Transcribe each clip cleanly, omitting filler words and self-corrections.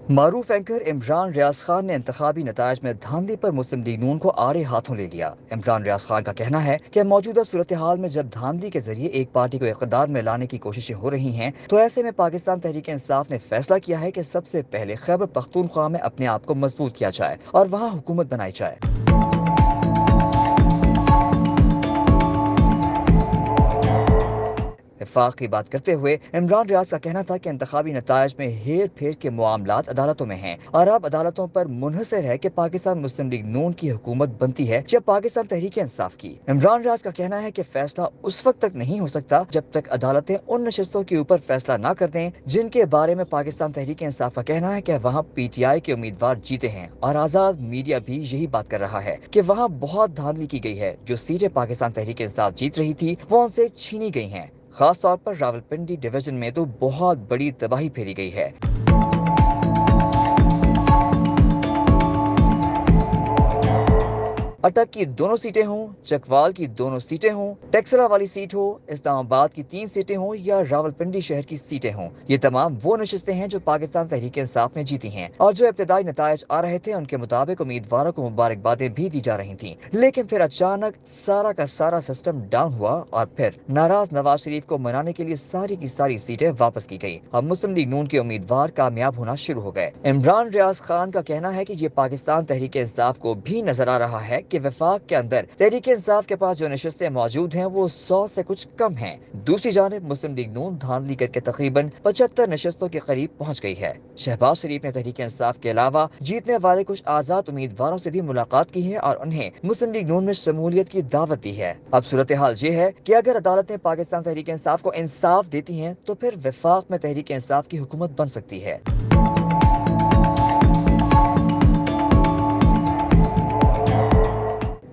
معروف اینکر عمران ریاض خان نے انتخابی نتائج میں دھاندلی پر مسلم لیگ نون کو آڑے ہاتھوں لے لیا۔ عمران ریاض خان کا کہنا ہے کہ موجودہ صورتحال میں جب دھاندلی کے ذریعے ایک پارٹی کو اقتدار میں لانے کی کوششیں ہو رہی ہیں تو ایسے میں پاکستان تحریک انصاف نے فیصلہ کیا ہے کہ سب سے پہلے خیبر پختونخوا میں اپنے آپ کو مضبوط کیا جائے اور وہاں حکومت بنائی جائے۔ وفاق کی بات کرتے ہوئے عمران ریاض کا کہنا تھا کہ انتخابی نتائج میں ہیر پھیر کے معاملات عدالتوں میں ہیں اور اب عدالتوں پر منحصر ہے کہ پاکستان مسلم لیگ نون کی حکومت بنتی ہے یا پاکستان تحریک انصاف کی۔ عمران ریاض کا کہنا ہے کہ فیصلہ اس وقت تک نہیں ہو سکتا جب تک عدالتیں ان نشستوں کے اوپر فیصلہ نہ کر دیں جن کے بارے میں پاکستان تحریک انصاف کا کہنا ہے کہ وہاں پی ٹی آئی کے امیدوار جیتے ہیں، اور آزاد میڈیا بھی یہی بات کر رہا ہے کہ وہاں بہت دھاندلی کی گئی ہے۔ جو سیٹیں پاکستان تحریک انصاف جیت رہی تھی وہ ان سے چھینی گئی ہیں۔ خاص طور پر راولپنڈی ڈویژن میں تو بہت بڑی تباہی پھیلی گئی ہے۔ اٹک کی دونوں سیٹیں ہوں، چکوال کی دونوں سیٹیں ہوں، ٹیکسلا والی سیٹ ہو، اسلام آباد کی 3 سیٹیں ہوں یا راولپنڈی شہر کی سیٹیں ہوں، یہ تمام وہ نشستیں ہیں جو پاکستان تحریک انصاف نے جیتی ہیں، اور جو ابتدائی نتائج آ رہے تھے ان کے مطابق امیدواروں کو مبارکبادیں بھی دی جا رہی تھیں، لیکن پھر اچانک سارا کا سارا سسٹم ڈاؤن ہوا اور پھر ناراض نواز شریف کو منانے کے لیے ساری کی ساری سیٹیں واپس کی گئی اور مسلم لیگ نون کے امیدوار کامیاب ہونا شروع ہو گئے۔ عمران ریاض خان کا کہنا ہے کہ یہ پاکستان تحریک انصاف کو بھی نظر آ رہا ہے کہ وفاق کے اندر تحریک انصاف کے پاس جو نشستیں موجود ہیں وہ 100 سے کچھ کم ہیں۔ دوسری جانب مسلم لیگ نون دھاندلی کر کے تقریباً 75 نشستوں کے قریب پہنچ گئی ہے۔ شہباز شریف نے تحریک انصاف کے علاوہ جیتنے والے کچھ آزاد امیدواروں سے بھی ملاقات کی ہے اور انہیں مسلم لیگ نون میں شمولیت کی دعوت دی ہے۔ اب صورتحال یہ ہے کہ اگر عدالتیں پاکستان تحریک انصاف کو انصاف دیتی ہیں تو پھر وفاق میں تحریک انصاف کی حکومت بن سکتی ہے۔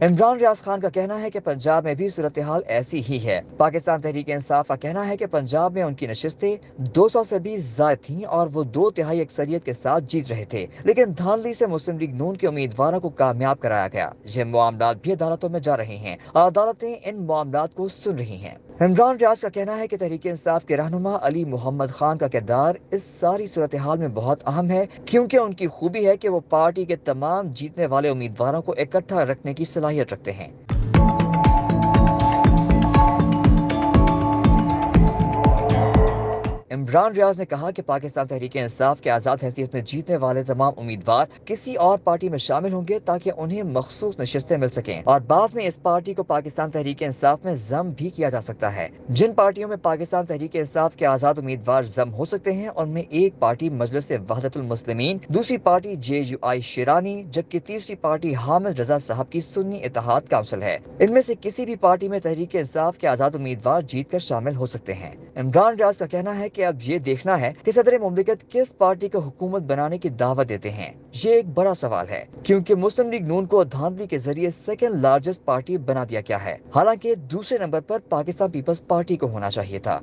عمران ریاض خان کا کہنا ہے کہ پنجاب میں بھی صورتحال ایسی ہی ہے۔ پاکستان تحریک انصاف کا کہنا ہے کہ پنجاب میں ان کی نشستیں 200 سے بھی زائد تھیں اور وہ 2/3 اکثریت کے ساتھ جیت رہے تھے، لیکن دھاندلی سے مسلم لیگ نون کے امیدواروں کو کامیاب کرایا گیا۔ یہ معاملات بھی عدالتوں میں جا رہے ہیں اور عدالتیں ان معاملات کو سن رہی ہیں۔ عمران ریاض کا کہنا ہے کہ تحریک انصاف کے رہنما علی محمد خان کا کردار اس ساری صورتحال میں بہت اہم ہے، کیونکہ ان کی خوبی ہے کہ وہ پارٹی کے تمام جیتنے والے امیدواروں کو اکٹھا رکھنے کی صلاحیت رکھتے ہیں۔ عمران ریاض نے کہا کہ پاکستان تحریک انصاف کے آزاد حیثیت میں جیتنے والے تمام امیدوار کسی اور پارٹی میں شامل ہوں گے تاکہ انہیں مخصوص نشستیں مل سکیں، اور بعد میں اس پارٹی کو پاکستان تحریک انصاف میں ضم بھی کیا جا سکتا ہے۔ جن پارٹیوں میں پاکستان تحریک انصاف کے آزاد امیدوار ضم ہو سکتے ہیں ان میں ایک پارٹی مجلس وحدت المسلمین، دوسری پارٹی JUI شیرانی، جبکہ تیسری پارٹی حامد رضا صاحب کی سنی اتحاد کونسل ہے۔ ان میں سے کسی بھی پارٹی میں تحریک انصاف کے آزاد امیدوار جیت کر شامل ہو سکتے ہیں۔ عمران ریاض کا کہنا ہے کہ اب یہ دیکھنا ہے کہ صدر مملکت کس پارٹی کو حکومت بنانے کی دعوت دیتے ہیں۔ یہ ایک بڑا سوال ہے کیونکہ مسلم لیگ نون کو دھاندلی کے ذریعے سیکنڈ لارجسٹ پارٹی بنا دیا گیا ہے، حالانکہ دوسرے نمبر پر پاکستان پیپلز پارٹی کو ہونا چاہیے تھا۔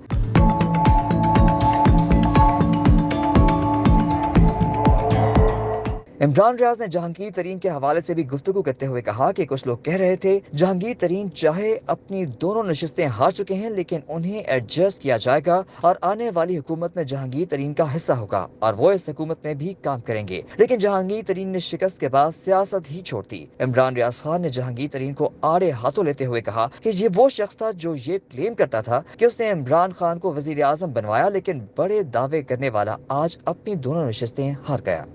عمران ریاض نے جہانگیر ترین کے حوالے سے بھی گفتگو کرتے ہوئے کہا کہ کچھ لوگ کہہ رہے تھے جہانگیر ترین چاہے اپنی دونوں نشستیں ہار چکے ہیں لیکن انہیں ایڈجسٹ کیا جائے گا اور آنے والی حکومت میں جہانگیر ترین کا حصہ ہوگا اور وہ اس حکومت میں بھی کام کریں گے، لیکن جہانگیر ترین نے شکست کے بعد سیاست ہی چھوڑ دی۔ عمران ریاض خان نے جہانگیر ترین کو آڑے ہاتھوں لیتے ہوئے کہا کہ یہ وہ شخص تھا جو یہ کلیم کرتا تھا کہ اس نے عمران خان کو وزیر اعظم بنوایا، لیکن بڑے دعوے کرنے والا آج اپنی دونوں نشستیں ہار گیا۔